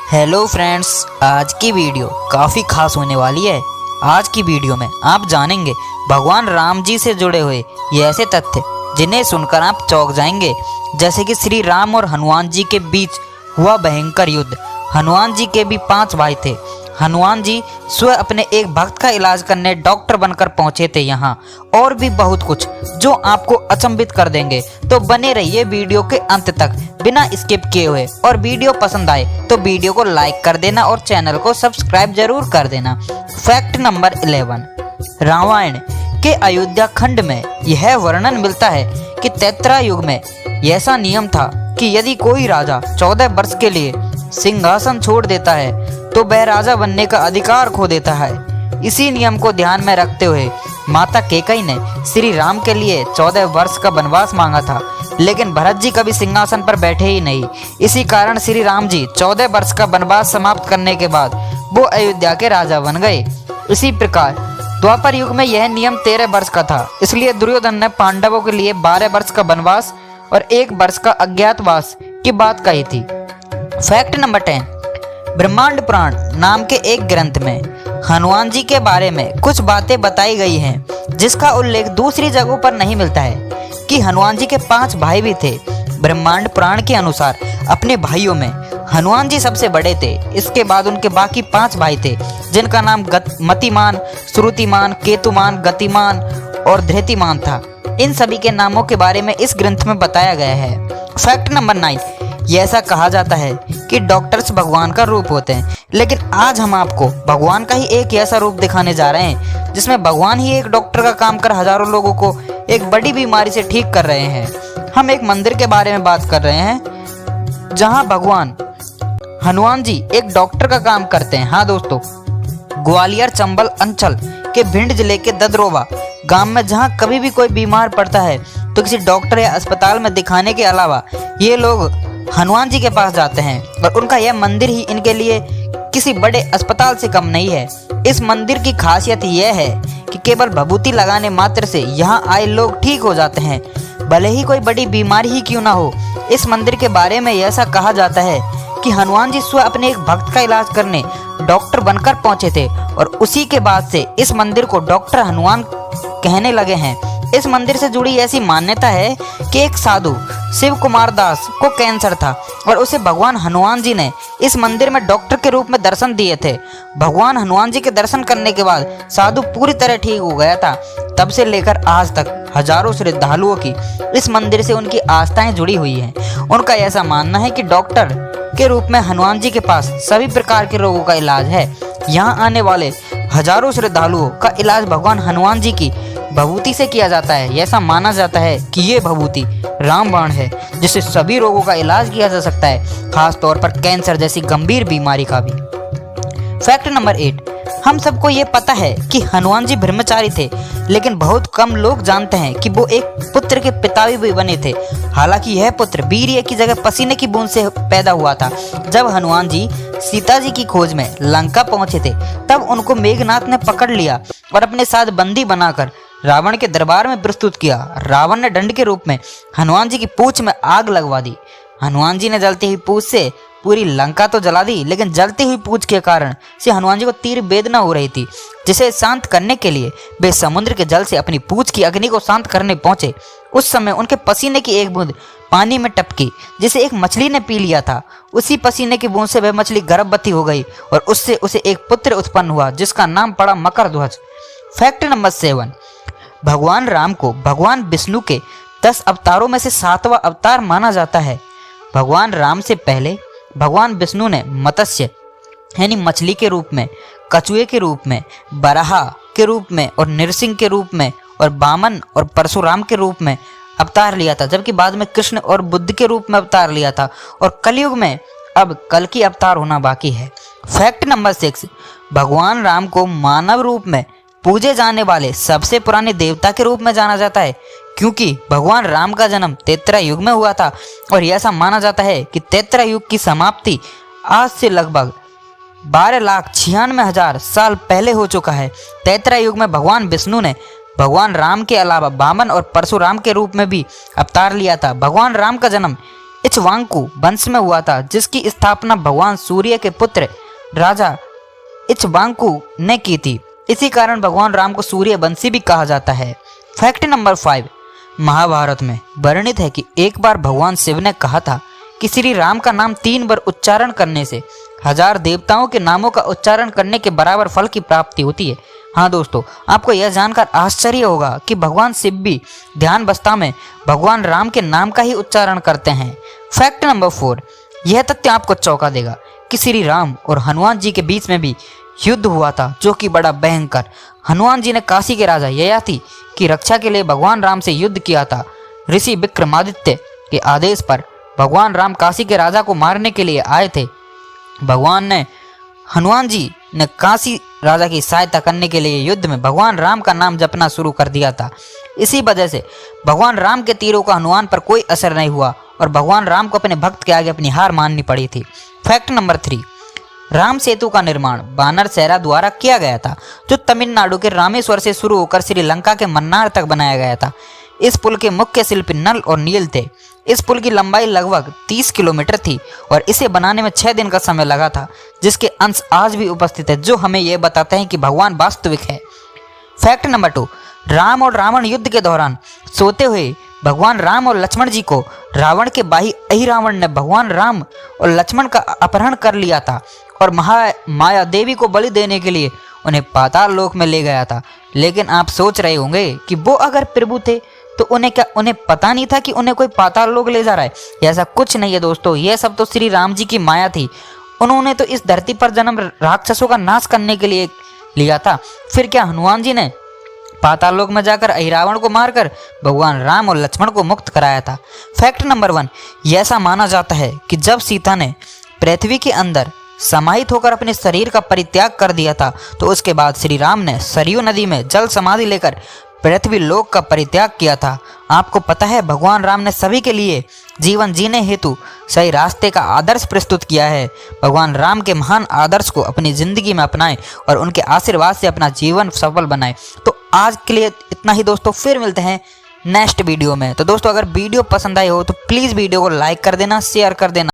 Hello friends, आज की video काफ़ी खास होने वाली है। आज की वीडियो में आप जानेंगे भगवान राम जी से जुड़े हुए ये ऐसे तथ्य जिन्हें सुनकर आप चौंक जाएंगे। जैसे कि श्री राम और हनुमान जी के बीच हुआ भयंकर युद्ध। हनुमान जी के भी 5 भाई थे। हनुमान जी स्वयं अपने एक भक्त का इलाज करने डॉक्टर बनकर पहुंचे थे यहाँ, और भी बहुत कुछ जो आपको अचंभित कर देंगे। तो बने रहिए वीडियो के अंत तक बिना स्किप किए हुए। और वीडियो पसंद आए तो वीडियो को लाइक कर देना और चैनल को सब्सक्राइब जरूर कर देना। फैक्ट नंबर 11, रामायण के अयोध्या खंड में यह वर्णन मिलता है कि त्रेता युग में ऐसा नियम था कि यदि कोई राजा 14 वर्ष के लिए सिंहासन छोड़ देता है तो वह राजा बनने का अधिकार खो देता है। इसी नियम को ध्यान में रखते हुए माता कैकेयी ने श्री राम के लिए 14 वर्ष का वनवास मांगा था, लेकिन भरत जी कभी सिंहासन पर बैठे ही नहीं। इसी कारण श्री राम जी 14 वर्ष का वनवास समाप्त करने के बाद वो अयोध्या के राजा बन गए। इसी प्रकार द्वापर युग में यह नियम 13 वर्ष का था, इसलिए दुर्योधन ने पांडवों के लिए 12 वर्ष का वनवास और 1 वर्ष का अज्ञातवास की बात कही थी। फैक्ट नंबर 10, ब्रह्मांड पुराण नाम के एक ग्रंथ में हनुमान जी के बारे में कुछ बातें बताई गई हैं, जिसका उल्लेख दूसरी जगहों पर नहीं मिलता है कि हनुमान जी के 5 भाई भी थे। ब्रह्मांड पुराण के अनुसार अपने भाइयों में हनुमान जी सबसे बड़े थे। इसके बाद उनके बाकी 5 भाई थे, जिनका नाम मतिमान, श्रुतिमान, केतुमान, गतिमान और धृतिमान था। इन सभी के नामों के बारे में इस ग्रंथ में बताया गया है। फैक्ट नंबर 9, ये ऐसा कहा जाता है कि डॉक्टर्स भगवान का रूप होते हैं, लेकिन आज हम आपको भगवान का ही एक ऐसा रूप दिखाने जा रहे हैं जिसमें भगवान ही एक डॉक्टर का काम कर हजारों लोगों को एक बड़ी बीमारी से ठीक कर रहे हैं। हम एक मंदिर के बारे में बात कर रहे हैं जहां भगवान हनुमान जी एक डॉक्टर का काम करते हैं। हाँ दोस्तों, ग्वालियर चंबल अंचल के भिंड जिले के ददरोवा गांव में जहां कभी भी कोई बीमार पड़ता है तो किसी डॉक्टर या अस्पताल में दिखाने के अलावा ये लोग हनुमान जी के पास जाते हैं, और उनका यह मंदिर ही इनके लिए किसी बड़े अस्पताल से कम नहीं है। इस मंदिर की खासियत यह है कि केवल भभूति लगाने मात्र से यहाँ आए लोग ठीक हो जाते हैं, भले ही कोई बड़ी बीमारी ही क्यों ना हो। इस मंदिर के बारे में ऐसा कहा जाता है कि हनुमान जी स्वयं अपने एक भक्त का इलाज करने डॉक्टर बनकर पहुंचे थे, और उसी के बाद से इस मंदिर को डॉक्टर हनुमान कहने लगे हैं। इस मंदिर से जुड़ी ऐसी मान्यता है कि एक साधु शिव कुमार दास को कैंसर था, और उसे भगवान हनुमान जी ने इस मंदिर में डॉक्टर के रूप में दर्शन दिए थे। भगवान हनुमान जी के दर्शन करने के बाद साधु पूरी तरह ठीक हो गया था। तब से लेकर आज तक हजारों श्रद्धालुओं की इस मंदिर से उनकी आस्थाएं जुड़ी हुई हैं। उनका ऐसा मानना है कि डॉक्टर के रूप में हनुमान जी के पास सभी प्रकार के रोगों का इलाज है। यहाँ आने वाले हजारों श्रद्धालुओं का इलाज भगवान हनुमान जी की भभूति से किया जाता है। ऐसा माना जाता है कि ये भभूति रामबाण है, जिससे सभी रोगों का इलाज किया जा सकता है, खास तौर पर कैंसर जैसी गंभीर बीमारी का भी। फैक्ट नंबर 8, हम सबको ये पता है कि हनुमान जी ब्रह्मचारी थे, लेकिन बहुत कम लोग जानते हैं कि वो एक पुत्र के पिता भी बने थे। हालांकि यह पुत्र वीर्य की जगह पसीने की बूंद से पैदा हुआ था। जब हनुमान जी सीता जी की खोज में लंका पहुंचे थे, तब उनको मेघनाथ ने पकड़ लिया और अपने साथ बंदी बनाकर रावण के दरबार में प्रस्तुत किया। रावण ने दंड के रूप में हनुमान जी की पूंछ में आग लगवा दी। हनुमान जी ने जलती हुई पूंछ से पूरी लंका तो जला दी, लेकिन जलती हुई पूंछ के कारण से हनुमान जी को तीव्र वेदना हो रही थी, जिसे शांत करने के लिए वे समुद्र के जल से अपनी पूंछ की अग्नि को शांत करने पहुंचे। उस समय उनके पसीने की एक बूंद पानी में टपकी, जिसे एक मछली ने पी लिया था। उसी पसीने की बूंद से वह मछली गर्भवती हो गई, और उससे उसे एक पुत्र उत्पन्न हुआ, जिसका नाम पड़ा मकरध्वज। फैक्ट नंबर 7, भगवान राम को भगवान विष्णु के 10 अवतारों में से 7वां अवतार माना जाता है। भगवान राम से पहले भगवान विष्णु ने मत्स्य यानी मछली के रूप में, कछुए के रूप में, बराहा के रूप में और नृसिंह के रूप में, और वामन और परशुराम के रूप में अवतार लिया था, जबकि बाद में कृष्ण और बुद्ध के रूप में अवतार लिया था, और कलयुग में अब कल की अवतार होना बाकी है। फैक्ट नंबर 6, भगवान राम को मानव रूप में पूजे जाने वाले सबसे पुराने देवता के रूप में जाना जाता है, क्योंकि भगवान राम का जन्म त्रेता युग में हुआ था, और ऐसा माना जाता है कि त्रेता युग की समाप्ति आज से लगभग 12,96,000 साल पहले हो चुका है। त्रेता युग में भगवान विष्णु ने भगवान राम के अलावा वामन और परशुराम के रूप में भी अवतार लिया था। भगवान राम का जन्म इक्ष्वाकु वंश में हुआ था, जिसकी स्थापना भगवान सूर्य के पुत्र राजा इक्ष्वाकु ने की थी। इसी कारण भगवान राम को सूर्यवंशी भी कहा जाता है। फैक्ट नंबर 5, महाभारत में वर्णित है कि एक बार भगवान शिव ने कहा था कि श्री राम का नाम 3 बार उच्चारण करने से 1000 देवताओं के नामों का उच्चारण करने के बराबर फल की प्राप्ति होती है। हाँ दोस्तों, आपको यह जानकर आश्चर्य होगा कि भगवान शिव भी ध्यान अवस्था में भगवान राम के नाम का ही उच्चारण करते हैं। फैक्ट नंबर 4, यह तथ्य आपको चौंका देगा कि श्री राम और हनुमान जी के बीच में भी युद्ध हुआ था, जो कि बड़ा भयंकर। हनुमान जी ने काशी के राजा ययाति की रक्षा के लिए भगवान राम से युद्ध किया था। ऋषि विक्रमादित्य के आदेश पर भगवान राम काशी के राजा को मारने के लिए आए थे। हनुमान जी ने काशी राजा की सहायता करने के लिए युद्ध में भगवान राम का नाम जपना शुरू कर दिया था। इसी वजह से भगवान राम के तीरों का हनुमान पर कोई असर नहीं हुआ और भगवान राम को अपने भक्त के आगे अपनी हार माननी पड़ी थी। फैक्ट नंबर 3, राम सेतु का निर्माण बानरसेरा द्वारा किया गया था, जो तमिलनाडु के रामेश्वर से शुरू होकर श्रीलंका के मन्नार तक बनाया गया था। इस पुल के मुख्य शिल्पी नल और नील थे। इस पुल की लंबाई लगभग 30 किलोमीटर थी और इसे बनाने में 6 दिन का समय लगा था, जिसके अंश आज भी उपस्थित है, जो हमें यह बताते हैं कि भगवान वास्तविक है। फैक्ट नंबर 2, राम और रावण युद्ध के दौरान सोते हुए भगवान राम और लक्ष्मण जी को रावण के भाई अहिरावण ने भगवान राम और लक्ष्मण का अपहरण कर लिया था और माया देवी को बलि देने के लिए उन्हें पाताल लोक में ले गया था। लेकिन आप सोच रहे होंगे कि वो अगर प्रभु थे तो उन्हें पता नहीं था कि उन्हें कोई पाताल लोक ले जा रहा है। ऐसा कुछ नहीं है दोस्तों, यह सब तो श्री राम जी की माया थी। उन्होंने तो इस धरती पर जन्म राक्षसों का नाश करने के लिए लिया था। फिर क्या हनुमान जी ने पाताल लोक में जाकर अहिरावण को मारकर भगवान राम और लक्ष्मण को मुक्त कराया था। फैक्ट नंबर 1, ऐसा माना जाता है कि जब सीता ने पृथ्वी के अंदर समाहित होकर अपने शरीर का परित्याग कर दिया था, तो उसके बाद श्री राम ने सरयू नदी में जल समाधि लेकर पृथ्वी लोक का परित्याग किया था। आपको पता है भगवान राम ने सभी के लिए जीवन जीने हेतु सही रास्ते का आदर्श प्रस्तुत किया है। भगवान राम के महान आदर्श को अपनी जिंदगी में अपनाएं और उनके आशीर्वाद से अपना जीवन सफल बनाएं। तो आज के लिए इतना ही दोस्तों, फिर मिलते हैं नेक्स्ट वीडियो में। तो दोस्तों, अगर वीडियो पसंद आई हो तो प्लीज़ वीडियो को लाइक कर देना, शेयर कर देना।